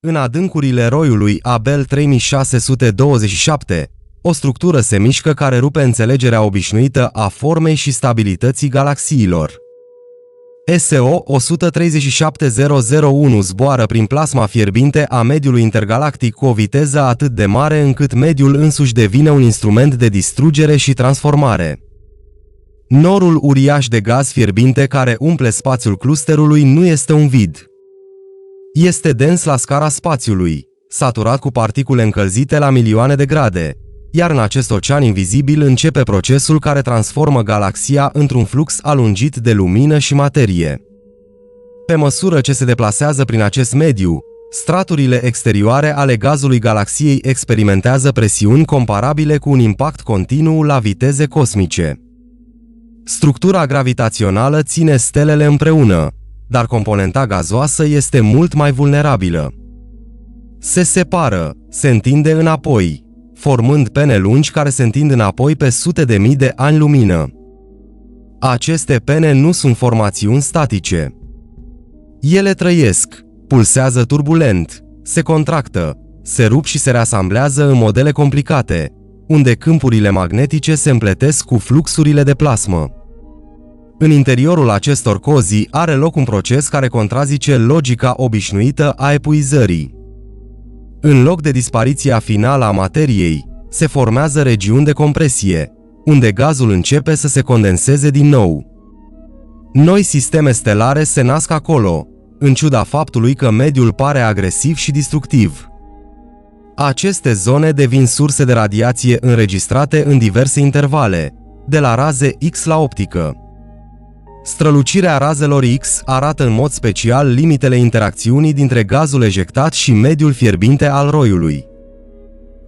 În adâncurile roiului Abell 3627, o structură se mișcă care rupe înțelegerea obișnuită a formei și stabilității galaxiilor. SO 137001 zboară prin plasma fierbinte a mediului intergalactic cu o viteză atât de mare încât mediul însuși devine un instrument de distrugere și transformare. Norul uriaș de gaz fierbinte care umple spațiul clusterului nu este un vid. Este dens la scara spațiului, saturat cu particule încălzite la milioane de grade, iar în acest ocean invizibil începe procesul care transformă galaxia într-un flux alungit de lumină și materie. Pe măsură ce se deplasează prin acest mediu, straturile exterioare ale gazului galaxiei experimentează presiuni comparabile cu un impact continuu la viteze cosmice. Structura gravitațională ține stelele împreună, dar componenta gazoasă este mult mai vulnerabilă. Se separă, se întinde înapoi, formând pene lungi care se întind înapoi pe sute de mii de ani lumină. Aceste pene nu sunt formațiuni statice. Ele trăiesc, pulsează turbulent, se contractă, se rup și se reasamblează în modele complicate, unde câmpurile magnetice se împletesc cu fluxurile de plasmă. În interiorul acestor cozii are loc un proces care contrazice logica obișnuită a epuizării. În loc de dispariția finală a materiei, se formează regiuni de compresie, unde gazul începe să se condenseze din nou. Noi sisteme stelare se nasc acolo, în ciuda faptului că mediul pare agresiv și destructiv. Aceste zone devin surse de radiație înregistrate în diverse intervale, de la raze X la optică. Strălucirea razelor X arată în mod special limitele interacțiunii dintre gazul ejectat și mediul fierbinte al roiului.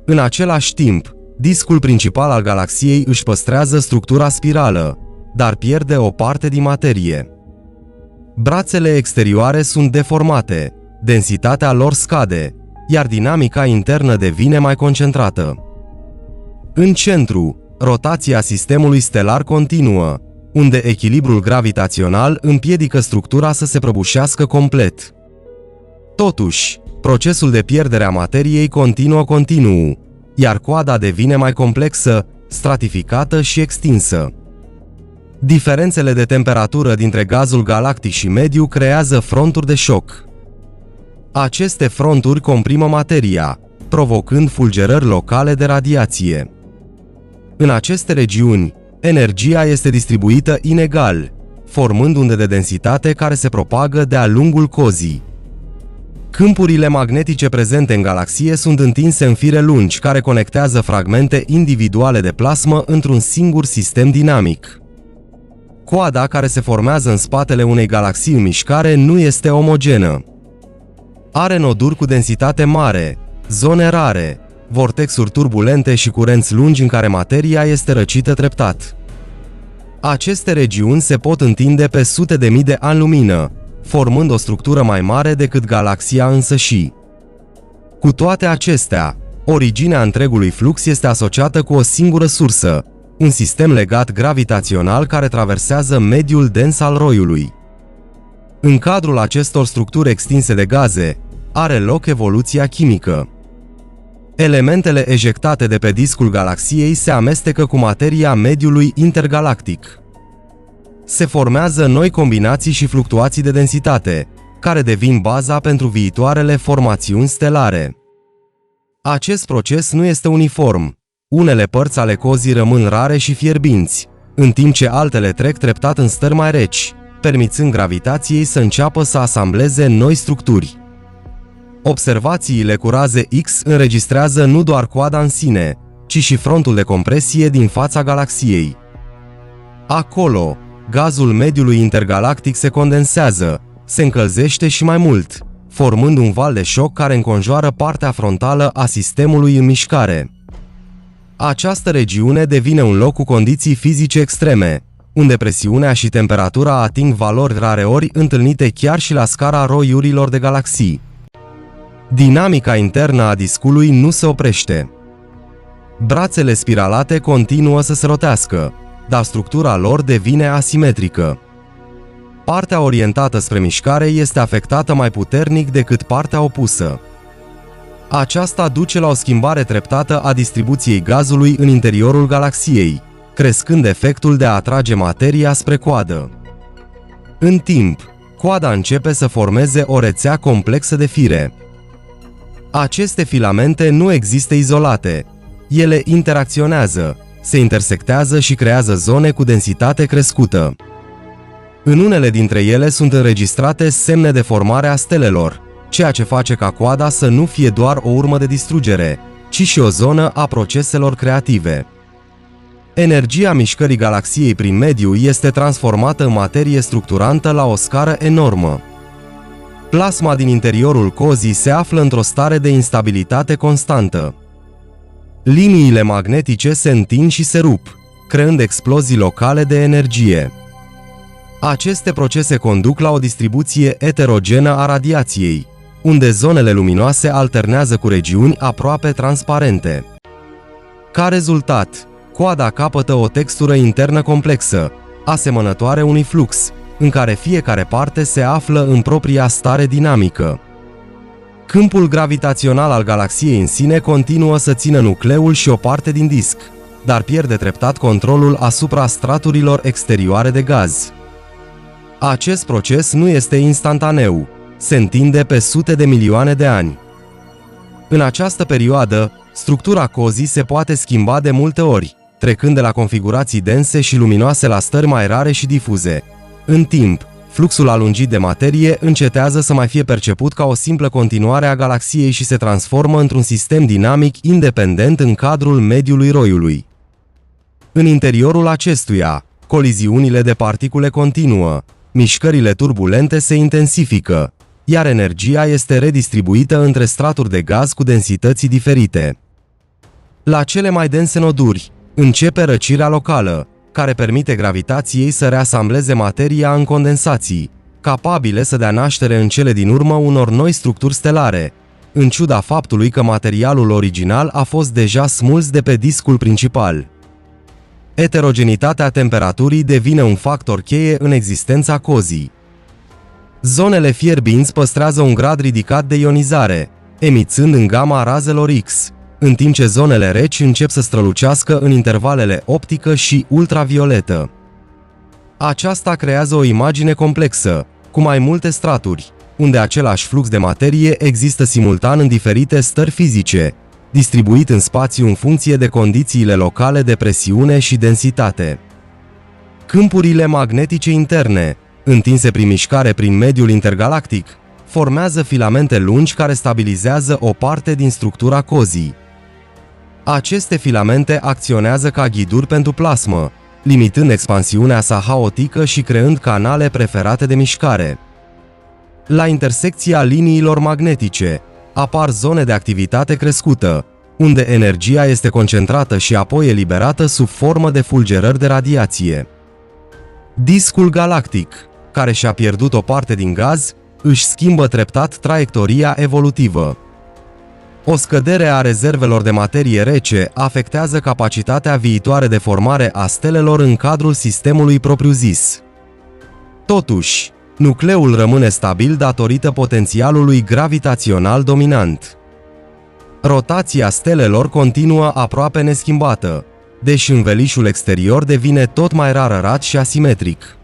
În același timp, discul principal al galaxiei își păstrează structura spirală, dar pierde o parte din materie. Brațele exterioare sunt deformate, densitatea lor scade, iar dinamica internă devine mai concentrată. În centru, rotația sistemului stelar continuă, unde echilibrul gravitațional împiedică structura să se prăbușească complet. Totuși, procesul de pierdere a materiei continuă continuu, iar coada devine mai complexă, stratificată și extinsă. Diferențele de temperatură dintre gazul galactic și mediu creează fronturi de șoc. Aceste fronturi comprimă materia, provocând fulgerări locale de radiație. În aceste regiuni, energia este distribuită inegal, formând unde de densitate care se propagă de-a lungul cozii. Câmpurile magnetice prezente în galaxie sunt întinse în fire lungi care conectează fragmente individuale de plasmă într-un singur sistem dinamic. Coada care se formează în spatele unei galaxii în mișcare nu este omogenă. Are noduri cu densitate mare, zone rare, vortexuri turbulente și curenți lungi în care materia este răcită treptat. Aceste regiuni se pot întinde pe sute de mii de ani lumină, formând o structură mai mare decât galaxia însăși. Cu toate acestea, originea întregului flux este asociată cu o singură sursă, un sistem legat gravitațional care traversează mediul dens al roiului. În cadrul acestor structuri extinse de gaze, are loc evoluția chimică. Elementele ejectate de pe discul galaxiei se amestecă cu materia mediului intergalactic. Se formează noi combinații și fluctuații de densitate, care devin baza pentru viitoarele formațiuni stelare. Acest proces nu este uniform. Unele părți ale cozii rămân rare și fierbinți, în timp ce altele trec treptat în stări mai reci, permițând gravitației să înceapă să asambleze noi structuri. Observațiile cu raze X înregistrează nu doar coada în sine, ci și frontul de compresie din fața galaxiei. Acolo, gazul mediului intergalactic se condensează, se încălzește și mai mult, formând un val de șoc care înconjoară partea frontală a sistemului în mișcare. Această regiune devine un loc cu condiții fizice extreme, unde presiunea și temperatura ating valori rareori întâlnite chiar și la scara roiurilor de galaxii. Dinamica internă a discului nu se oprește. Brațele spiralate continuă să se rotească, dar structura lor devine asimetrică. Partea orientată spre mișcare este afectată mai puternic decât partea opusă. Aceasta duce la o schimbare treptată a distribuției gazului în interiorul galaxiei, crescând efectul de a atrage materia spre coadă. În timp, coada începe să formeze o rețea complexă de fire. Aceste filamente nu există izolate. Ele interacționează, se intersectează și creează zone cu densitate crescută. În unele dintre ele sunt înregistrate semne de formare a stelelor, ceea ce face ca coada să nu fie doar o urmă de distrugere, ci și o zonă a proceselor creative. Energia mișcării galaxiei prin mediu este transformată în materie structurantă la o scară enormă. Plasma din interiorul cozii se află într-o stare de instabilitate constantă. Liniile magnetice se întind și se rup, creând explozii locale de energie. Aceste procese conduc la o distribuție eterogenă a radiației, unde zonele luminoase alternează cu regiuni aproape transparente. Ca rezultat, coada capătă o textură internă complexă, asemănătoare unui flux, în care fiecare parte se află în propria stare dinamică. Câmpul gravitațional al galaxiei în sine continuă să țină nucleul și o parte din disc, dar pierde treptat controlul asupra straturilor exterioare de gaz. Acest proces nu este instantaneu, se întinde pe sute de milioane de ani. În această perioadă, structura cozii se poate schimba de multe ori, trecând de la configurații dense și luminoase la stări mai rare și difuze. În timp, fluxul alungit de materie încetează să mai fie perceput ca o simplă continuare a galaxiei și se transformă într-un sistem dinamic independent în cadrul mediului roiului. În interiorul acestuia, coliziunile de particule continuă, mișcările turbulente se intensifică, iar energia este redistribuită între straturi de gaz cu densități diferite. La cele mai dense noduri, începe răcirea locală, care permite gravitației să reasambleze materia în condensații, capabile să dea naștere în cele din urmă unor noi structuri stelare, în ciuda faptului că materialul original a fost deja smuls de pe discul principal. Eterogenitatea temperaturii devine un factor cheie în existența cozii. Zonele fierbinți păstrează un grad ridicat de ionizare, emițând în gama razelor X, în timp ce zonele reci încep să strălucească în intervalele optică și ultravioletă. Aceasta creează o imagine complexă, cu mai multe straturi, unde același flux de materie există simultan în diferite stări fizice, distribuit în spațiu în funcție de condițiile locale de presiune și densitate. Câmpurile magnetice interne, întinse prin mișcare prin mediul intergalactic, formează filamente lungi care stabilizează o parte din structura cozii. Aceste filamente acționează ca ghiduri pentru plasmă, limitând expansiunea sa haotică și creând canale preferate de mișcare. La intersecția liniilor magnetice apar zone de activitate crescută, unde energia este concentrată și apoi eliberată sub formă de fulgerări de radiație. Discul galactic, care și-a pierdut o parte din gaz, își schimbă treptat traiectoria evolutivă. O scădere a rezervelor de materie rece afectează capacitatea viitoare de formare a stelelor în cadrul sistemului propriu-zis. Totuși, nucleul rămâne stabil datorită potențialului gravitațional dominant. Rotația stelelor continuă aproape neschimbată, deși învelișul exterior devine tot mai rarerat și asimetric.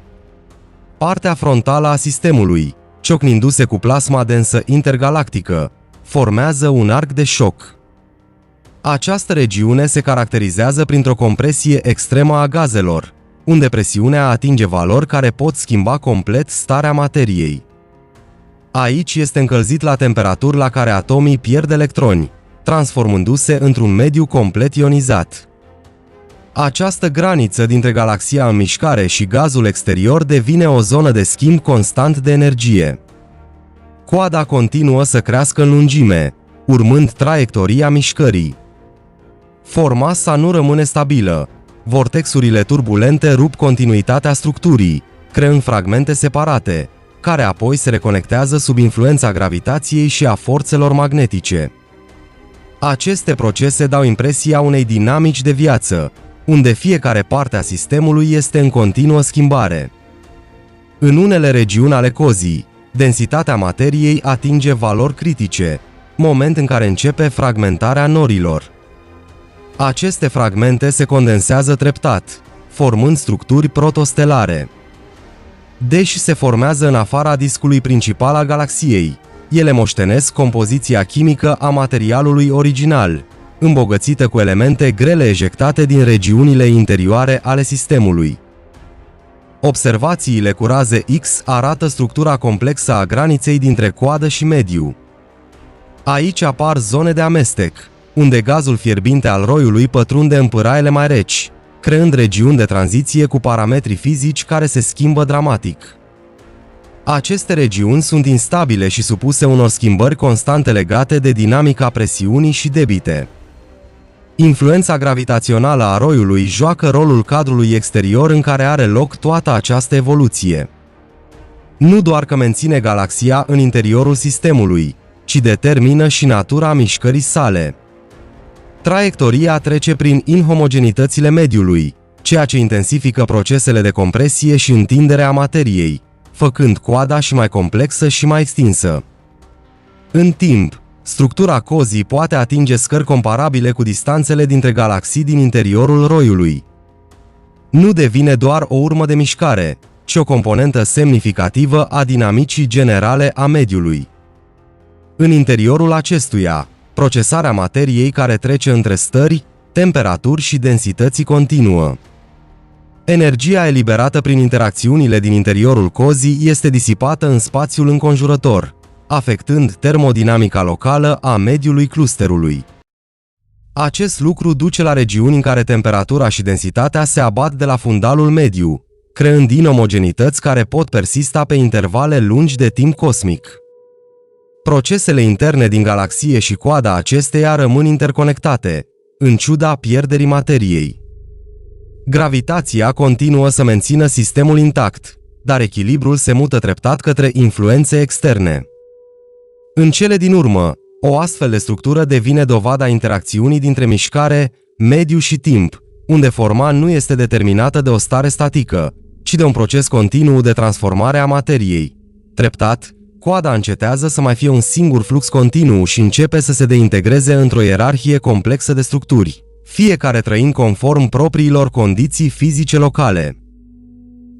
Partea frontală a sistemului, ciocnindu-se cu plasma densă intergalactică, formează un arc de șoc. Această regiune se caracterizează printr-o compresie extremă a gazelor, unde presiunea atinge valori care pot schimba complet starea materiei. Aici este încălzit la temperaturi la care atomii pierd electroni, transformându-se într-un mediu complet ionizat. Această graniță dintre galaxia în mișcare și gazul exterior devine o zonă de schimb constant de energie. Coada continuă să crească în lungime, urmând traiectoria mișcării. Forma sa nu rămâne stabilă. Vortexurile turbulente rup continuitatea structurii, creând fragmente separate, care apoi se reconectează sub influența gravitației și a forțelor magnetice. Aceste procese dau impresia unei dinamici de viață, unde fiecare parte a sistemului este în continuă schimbare. În unele regiuni ale cozii, densitatea materiei atinge valori critice, moment în care începe fragmentarea norilor. Aceste fragmente se condensează treptat, formând structuri protostelare. Deși se formează în afara discului principal al galaxiei, ele moștenesc compoziția chimică a materialului original, îmbogățită cu elemente grele ejectate din regiunile interioare ale sistemului. Observațiile cu raze X arată structura complexă a graniței dintre coadă și mediu. Aici apar zone de amestec, unde gazul fierbinte al roiului pătrunde în pâraele mai reci, creând regiuni de tranziție cu parametri fizici care se schimbă dramatic. Aceste regiuni sunt instabile și supuse unor schimbări constante legate de dinamica presiunii și debite. Influența gravitațională a roiului joacă rolul cadrului exterior în care are loc toată această evoluție. Nu doar că menține galaxia în interiorul sistemului, ci determină și natura mișcării sale. Traiectoria trece prin inhomogenitățile mediului, ceea ce intensifică procesele de compresie și întindere a materiei, făcând coada și mai complexă și mai extinsă. În timp, structura cozii poate atinge scări comparabile cu distanțele dintre galaxii din interiorul roiului. Nu devine doar o urmă de mișcare, ci o componentă semnificativă a dinamicii generale a mediului. În interiorul acestuia, procesarea materiei care trece între stări, temperaturi și densități continuă. Energia eliberată prin interacțiunile din interiorul cozii este disipată în spațiul înconjurător, afectând termodinamica locală a mediului clusterului. Acest lucru duce la regiuni în care temperatura și densitatea se abat de la fundalul mediu, creând inomogenități care pot persista pe intervale lungi de timp cosmic. Procesele interne din galaxie și coada acesteia rămân interconectate, în ciuda pierderii materiei. Gravitația continuă să mențină sistemul intact, dar echilibrul se mută treptat către influențe externe. În cele din urmă, o astfel de structură devine dovada interacțiunii dintre mișcare, mediu și timp, unde forma nu este determinată de o stare statică, ci de un proces continuu de transformare a materiei. Treptat, coada încetează să mai fie un singur flux continuu și începe să se deintegreze într-o ierarhie complexă de structuri, fiecare trăind conform propriilor condiții fizice locale.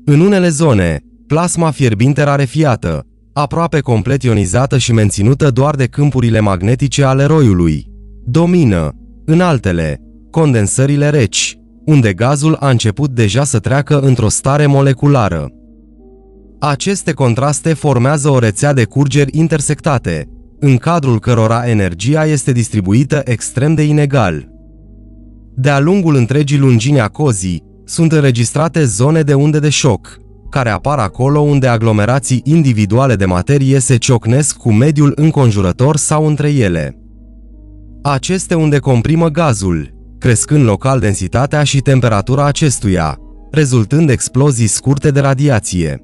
În unele zone, plasma fierbinte rarefiată, aproape complet ionizată și menținută doar de câmpurile magnetice ale roiului, domină. În altele, condensările reci, unde gazul a început deja să treacă într-o stare moleculară. Aceste contraste formează o rețea de curgeri intersectate, în cadrul cărora energia este distribuită extrem de inegal. De-a lungul întregii lungimi a cozii, sunt înregistrate zone de unde de șoc, care apar acolo unde aglomerații individuale de materie se ciocnesc cu mediul înconjurător sau între ele. Aceste unde comprimă gazul, crescând local densitatea și temperatura acestuia, rezultând explozii scurte de radiație.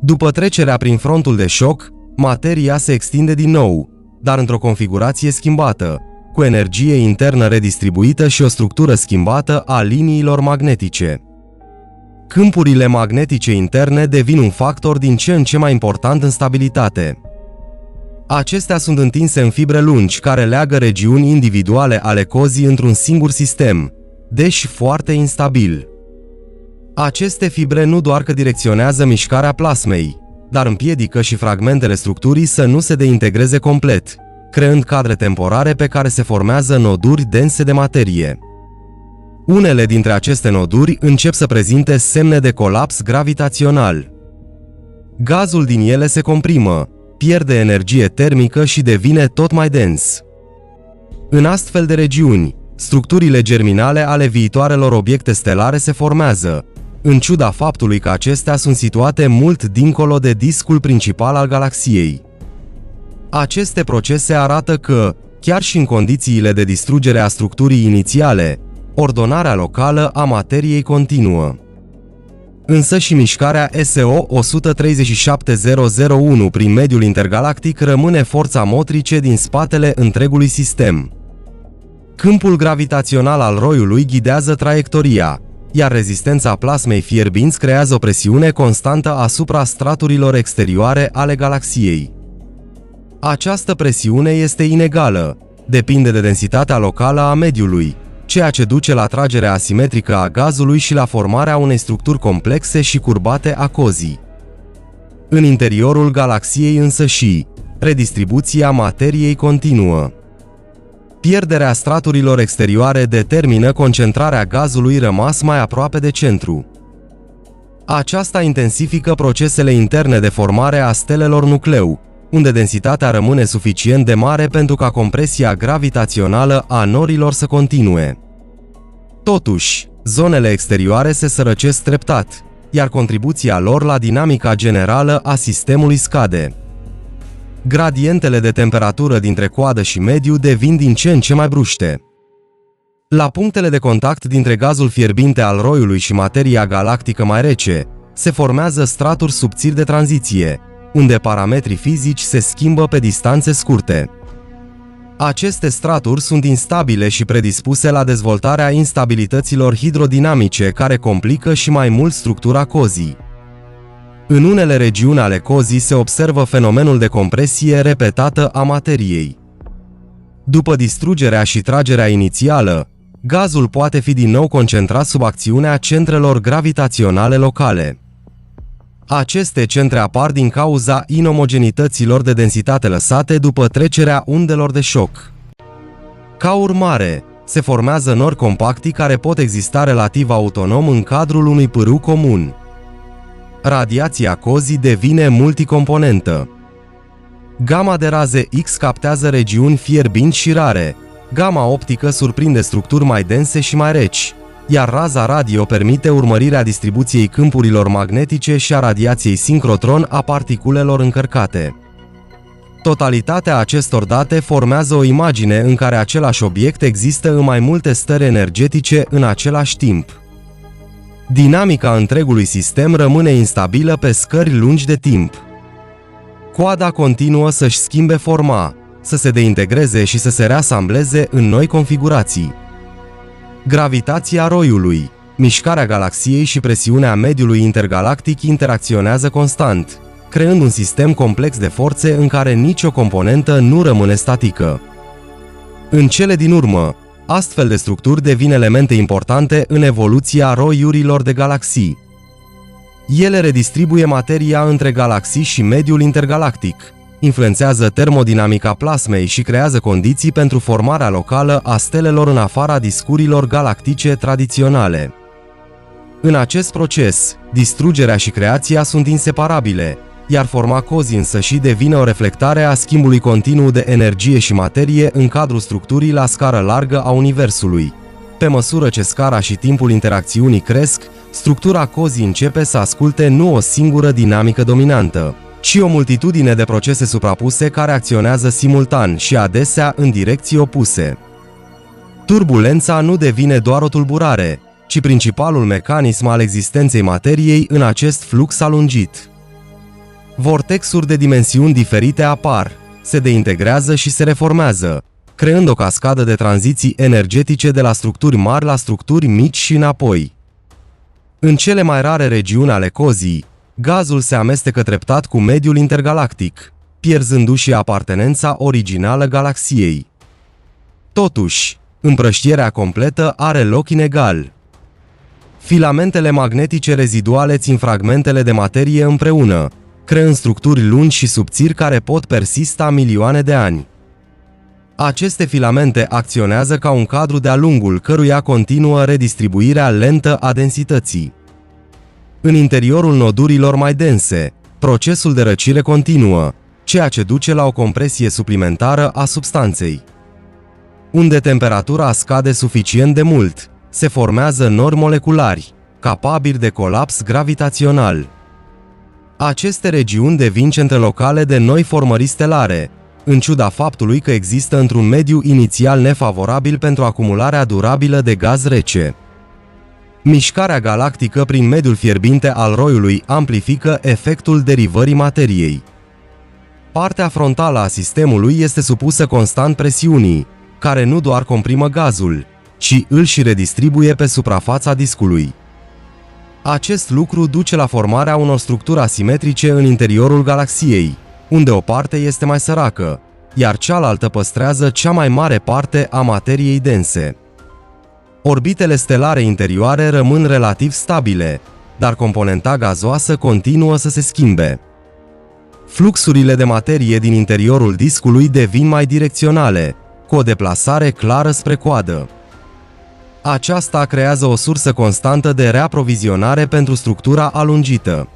După trecerea prin frontul de șoc, materia se extinde din nou, dar într-o configurație schimbată, cu energie internă redistribuită și o structură schimbată a liniilor magnetice. Câmpurile magnetice interne devin un factor din ce în ce mai important în stabilitate. Acestea sunt întinse în fibre lungi care leagă regiuni individuale ale cozii într-un singur sistem, deși foarte instabil. Aceste fibre nu doar că direcționează mișcarea plasmei, dar împiedică și fragmentele structurii să nu se deintegreze complet, creând cadre temporare pe care se formează noduri dense de materie. Unele dintre aceste noduri încep să prezinte semne de colaps gravitațional. Gazul din ele se comprimă, pierde energie termică și devine tot mai dens. În astfel de regiuni, structurile germinale ale viitoarelor obiecte stelare se formează, în ciuda faptului că acestea sunt situate mult dincolo de discul principal al galaxiei. Aceste procese arată că, chiar și în condițiile de distrugere a structurii inițiale, ordonarea locală a materiei continuă. Însă și mișcarea SO 137001 prin mediul intergalactic rămâne forța motrice din spatele întregului sistem. Câmpul gravitațional al roiului ghidează traiectoria, iar rezistența plasmei fierbinți creează o presiune constantă asupra straturilor exterioare ale galaxiei. Această presiune este inegală, depinde de densitatea locală a mediului, ceea ce duce la tragerea asimetrică a gazului și la formarea unei structuri complexe și curbate a cozii. În interiorul galaxiei însăși, redistribuția materiei continuă. Pierderea straturilor exterioare determină concentrarea gazului rămas mai aproape de centru. Aceasta intensifică procesele interne de formare a stelelor nucleu, unde densitatea rămâne suficient de mare pentru ca compresia gravitațională a norilor să continue. Totuși, zonele exterioare se sărăcesc treptat, iar contribuția lor la dinamica generală a sistemului scade. Gradientele de temperatură dintre coadă și mediu devin din ce în ce mai bruște. La punctele de contact dintre gazul fierbinte al roiului și materia galactică mai rece, se formează straturi subțiri de tranziție, unde parametrii fizici se schimbă pe distanțe scurte. Aceste straturi sunt instabile și predispuse la dezvoltarea instabilităților hidrodinamice care complică și mai mult structura cozii. În unele regiuni ale cozii se observă fenomenul de compresie repetată a materiei. După distrugerea și tragerea inițială, gazul poate fi din nou concentrat sub acțiunea centrelor gravitaționale locale. Aceste centre apar din cauza inomogenităților de densitate lăsate după trecerea undelor de șoc. Ca urmare, se formează nori compacti care pot exista relativ autonom în cadrul unui pârâu comun. Radiația cozii devine multicomponentă. Gama de raze X captează regiuni fierbinți și rare. Gama optică surprinde structuri mai dense și mai reci, iar raza radio permite urmărirea distribuției câmpurilor magnetice și a radiației sincrotron a particulelor încărcate. Totalitatea acestor date formează o imagine în care același obiect există în mai multe stări energetice în același timp. Dinamica întregului sistem rămâne instabilă pe scări lungi de timp. Coada continuă să-și schimbe forma, să se deintegreze și să se reasambleze în noi configurații. Gravitația roiului, mișcarea galaxiei și presiunea mediului intergalactic interacționează constant, creând un sistem complex de forțe în care nicio componentă nu rămâne statică. În cele din urmă, astfel de structuri devin elemente importante în evoluția roiurilor de galaxii. Ele redistribuie materia între galaxii și mediul intergalactic, influențează termodinamica plasmei și creează condiții pentru formarea locală a stelelor în afara discurilor galactice tradiționale. În acest proces, distrugerea și creația sunt inseparabile, iar forma cozii însăși devine o reflectare a schimbului continuu de energie și materie în cadrul structurii la scară largă a Universului. Pe măsură ce scara și timpul interacțiunii cresc, structura cozii începe să asculte nu o singură dinamică dominantă, ci o multitudine de procese suprapuse care acționează simultan și adesea în direcții opuse. Turbulența nu devine doar o tulburare, ci principalul mecanism al existenței materiei în acest flux alungit. Vortexuri de dimensiuni diferite apar, se deintegrează și se reformează, creând o cascadă de tranziții energetice de la structuri mari la structuri mici și înapoi. În cele mai rare regiuni ale cozii, gazul se amestecă treptat cu mediul intergalactic, pierzându-și apartenența originală galaxiei. Totuși, împrăștierea completă are loc inegal. Filamentele magnetice reziduale țin fragmentele de materie împreună, creând structuri lungi și subțiri care pot persista milioane de ani. Aceste filamente acționează ca un cadru de-a lungul căruia continuă redistribuirea lentă a densității. În interiorul nodurilor mai dense, procesul de răcire continuă, ceea ce duce la o compresie suplimentară a substanței. Unde temperatura scade suficient de mult, se formează nori moleculari, capabili de colaps gravitațional. Aceste regiuni devin centre locale de noi formări stelare, în ciuda faptului că există într-un mediu inițial nefavorabil pentru acumularea durabilă de gaz rece. Mișcarea galactică prin mediul fierbinte al roiului amplifică efectul derivării materiei. Partea frontală a sistemului este supusă constant presiunii, care nu doar comprimă gazul, ci îl și redistribuie pe suprafața discului. Acest lucru duce la formarea unor structuri asimetrice în interiorul galaxiei, unde o parte este mai săracă, iar cealaltă păstrează cea mai mare parte a materiei dense. Orbitele stelare interioare rămân relativ stabile, dar componenta gazoasă continuă să se schimbe. Fluxurile de materie din interiorul discului devin mai direcționale, cu o deplasare clară spre coadă. Aceasta creează o sursă constantă de reaprovizionare pentru structura alungită.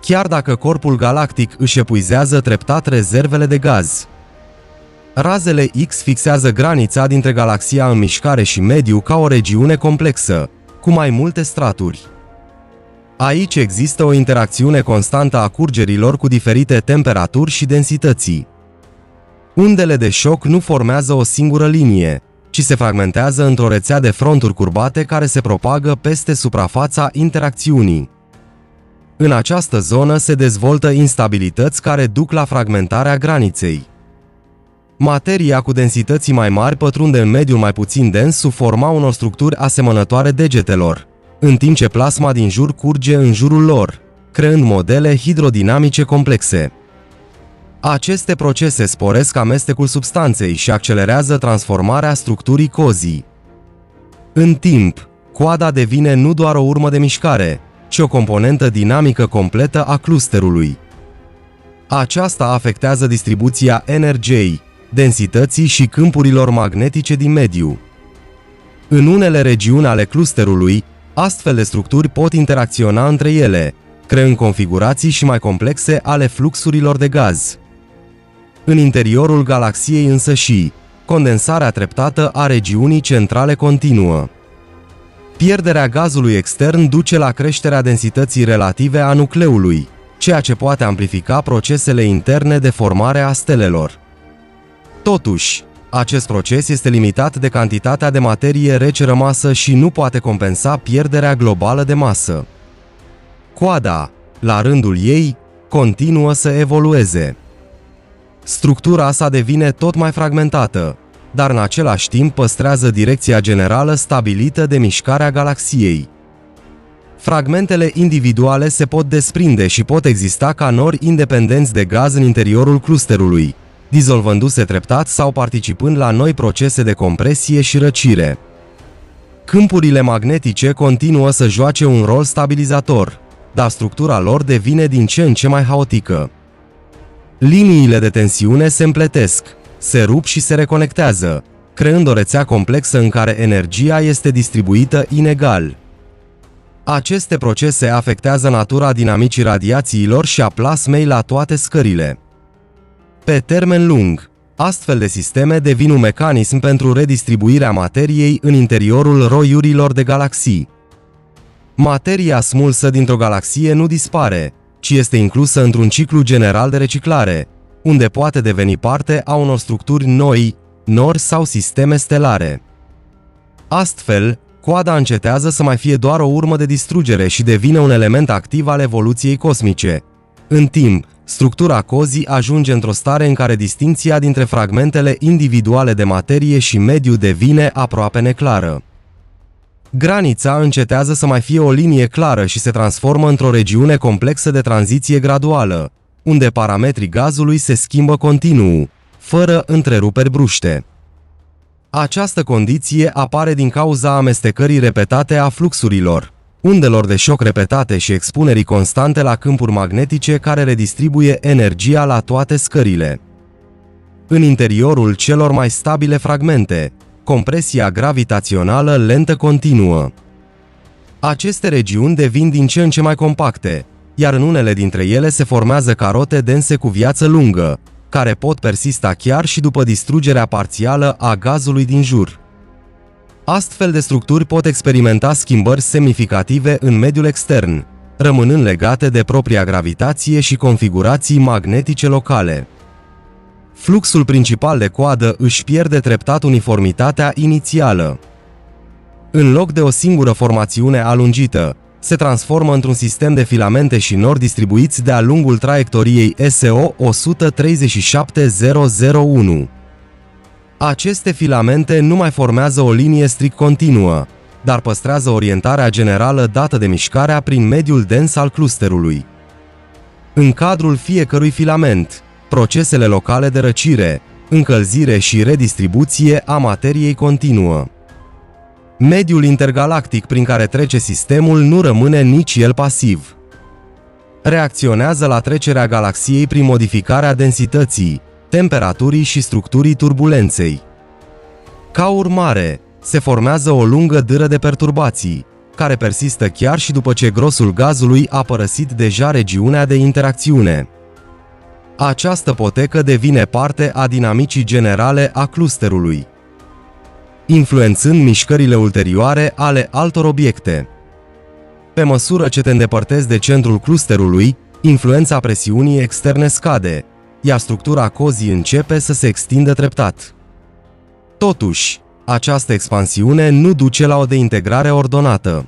Chiar dacă corpul galactic își epuizează treptat rezervele de gaz. Razele X fixează granița dintre galaxia în mișcare și mediu ca o regiune complexă, cu mai multe straturi. Aici există o interacțiune constantă a curgerilor cu diferite temperaturi și densități. Undele de șoc nu formează o singură linie, ci se fragmentează într-o rețea de fronturi curbate care se propagă peste suprafața interacțiunii. În această zonă se dezvoltă instabilități care duc la fragmentarea graniței. Materia cu densități mai mari pătrunde în mediul mai puțin dens sub forma unor structuri asemănătoare degetelor, în timp ce plasma din jur curge în jurul lor, creând modele hidrodinamice complexe. Aceste procese sporesc amestecul substanței și accelerează transformarea structurii cozii. În timp, coada devine nu doar o urmă de mișcare, ci o componentă dinamică completă a clusterului. Aceasta afectează distribuția energiei, densității și câmpurilor magnetice din mediu. În unele regiuni ale clusterului, astfel de structuri pot interacționa între ele, creând configurații și mai complexe ale fluxurilor de gaz. În interiorul galaxiei însăși, condensarea treptată a regiunii centrale continuă. Pierderea gazului extern duce la creșterea densității relative a nucleului, ceea ce poate amplifica procesele interne de formare a stelelor. Totuși, acest proces este limitat de cantitatea de materie rece rămasă și nu poate compensa pierderea globală de masă. Coada, la rândul ei, continuă să evolueze. Structura sa devine tot mai fragmentată, dar în același timp păstrează direcția generală stabilită de mișcarea galaxiei. Fragmentele individuale se pot desprinde și pot exista ca nori independenți de gaz în interiorul clusterului, dizolvându-se treptat sau participând la noi procese de compresie și răcire. Câmpurile magnetice continuă să joace un rol stabilizator, dar structura lor devine din ce în ce mai haotică. Liniile de tensiune se împletesc, se rup și se reconectează, creând o rețea complexă în care energia este distribuită inegal. Aceste procese afectează natura dinamicii radiațiilor și a plasmei la toate scările. Pe termen lung, astfel de sisteme devin un mecanism pentru redistribuirea materiei în interiorul roiurilor de galaxii. Materia smulsă dintr-o galaxie nu dispare, ci este inclusă într-un ciclu general de reciclare, unde poate deveni parte a unor structuri noi, nori sau sisteme stelare. Astfel, coada încetează să mai fie doar o urmă de distrugere și devine un element activ al evoluției cosmice. În timp, structura cozii ajunge într-o stare în care distincția dintre fragmentele individuale de materie și mediu devine aproape neclară. Granița încetează să mai fie o linie clară și se transformă într-o regiune complexă de tranziție graduală, unde parametrii gazului se schimbă continuu, fără întreruperi bruște. Această condiție apare din cauza amestecării repetate a fluxurilor, undelor de șoc repetate și expunerii constante la câmpuri magnetice care redistribuie energia la toate scările. În interiorul celor mai stabile fragmente, compresia gravitațională lentă continuă. Aceste regiuni devin din ce în ce mai compacte, iar în unele dintre ele se formează carote dense cu viață lungă, care pot persista chiar și după distrugerea parțială a gazului din jur. Astfel de structuri pot experimenta schimbări semnificative în mediul extern, rămânând legate de propria gravitație și configurații magnetice locale. Fluxul principal de coadă își pierde treptat uniformitatea inițială. În loc de o singură formațiune alungită, se transformă într-un sistem de filamente și nori distribuiți de-a lungul traiectoriei SO 137001. Aceste filamente nu mai formează o linie strict continuă, dar păstrează orientarea generală dată de mișcarea prin mediul dens al clusterului. În cadrul fiecărui filament, procesele locale de răcire, încălzire și redistribuție a materiei continuă. Mediul intergalactic prin care trece sistemul nu rămâne nici el pasiv. Reacționează la trecerea galaxiei prin modificarea densității, temperaturii și structurii turbulenței. Ca urmare, se formează o lungă dâră de perturbații, care persistă chiar și după ce grosul gazului a părăsit deja regiunea de interacțiune. Această potecă devine parte a dinamicii generale a clusterului, influențând mișcările ulterioare ale altor obiecte. Pe măsură ce te îndepărtezi de centrul clusterului, influența presiunii externe scade, iar structura cozii începe să se extindă treptat. Totuși, această expansiune nu duce la o deintegrare ordonată.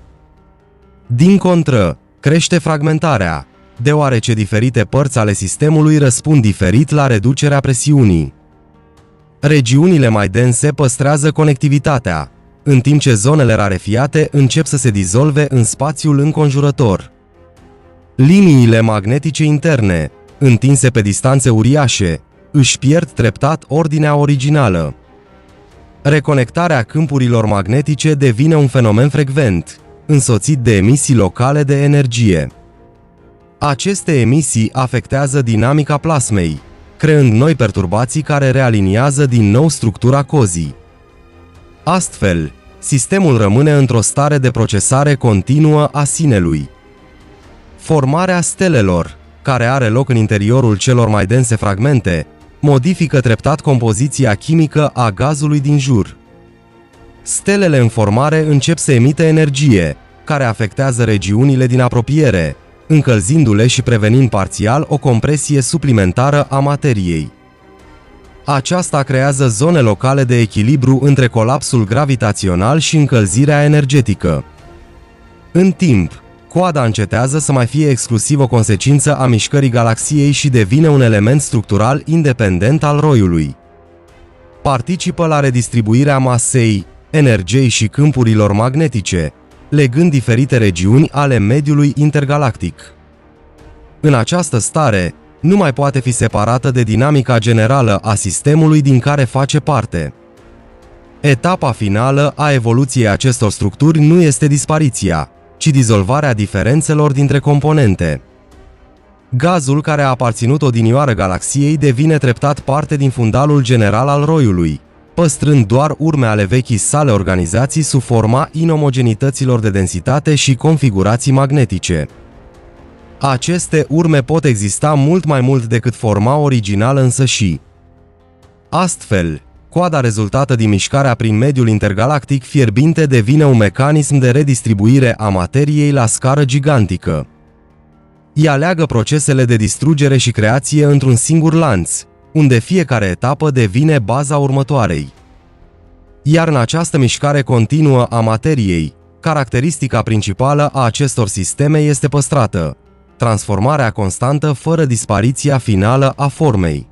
Din contră, crește fragmentarea, deoarece diferite părți ale sistemului răspund diferit la reducerea presiunii. Regiunile mai dense păstrează conectivitatea, în timp ce zonele rarefiate încep să se dizolve în spațiul înconjurător. Liniile magnetice interne, întinse pe distanțe uriașe, își pierd treptat ordinea originală. Reconectarea câmpurilor magnetice devine un fenomen frecvent, însoțit de emisii locale de energie. Aceste emisii afectează dinamica plasmei, creând noi perturbații care realiniază din nou structura cozii. Astfel, sistemul rămâne într-o stare de procesare continuă a sinelui. Formarea stelelor, care are loc în interiorul celor mai dense fragmente, modifică treptat compoziția chimică a gazului din jur. Stelele în formare încep să emită energie, care afectează regiunile din apropiere, încălzindu-le și prevenind parțial o compresie suplimentară a materiei. Aceasta creează zone locale de echilibru între colapsul gravitațional și încălzirea energetică. În timp, coada încetează să mai fie exclusiv o consecință a mișcării galaxiei și devine un element structural independent al roiului. Participă la redistribuirea masei, energiei și câmpurilor magnetice, legând diferite regiuni ale mediului intergalactic. În această stare, nu mai poate fi separată de dinamica generală a sistemului din care face parte. Etapa finală a evoluției acestor structuri nu este dispariția, ci dizolvarea diferențelor dintre componente. Gazul care a aparținut odinioară galaxiei devine treptat parte din fundalul general al roiului, păstrând doar urme ale vechii sale organizații sub forma inomogenităților de densitate și configurații magnetice. Aceste urme pot exista mult mai mult decât forma originală însăși. Astfel, coada rezultată din mișcarea prin mediul intergalactic fierbinte devine un mecanism de redistribuire a materiei la scară gigantică. Ea leagă procesele de distrugere și creație într-un singur lanț, unde fiecare etapă devine baza următoarei. Iar în această mișcare continuă a materiei, caracteristica principală a acestor sisteme este păstrată: transformarea constantă fără dispariția finală a formei.